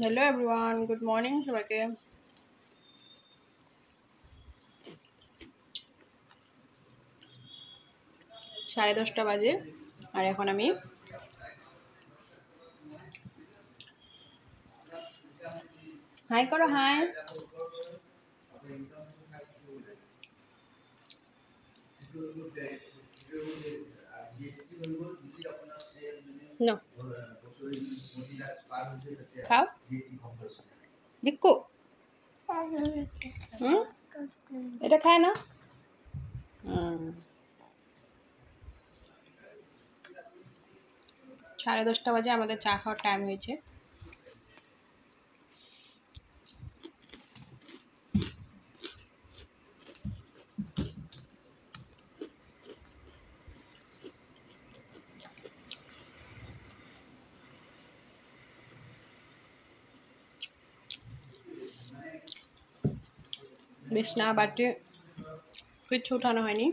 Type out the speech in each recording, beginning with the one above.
Hello everyone, good morning সবাইকে। সাড়ে 10টা বাজে আর এখন আমি হাই করো, হাই। No. খাও দিক্কু। এটা খায় না। সাড়ে 10টা বাজে আমাদের চা খাওয়ার টাইম হয়েছে। বিছনা বাটি কিচ্ছু উঠানো হয়নি।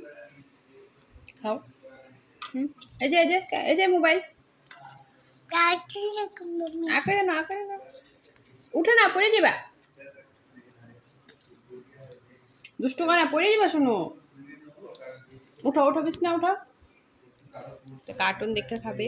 খাও। এই যে মোবাইল আঁকড়ে না উঠে না, পড়ে যাবা। দুষ্টু করে পড়ে যাবা। শোনো, উঠো উঠো, বিছনা উঠো। তো কার্টুন দেখে খাবে।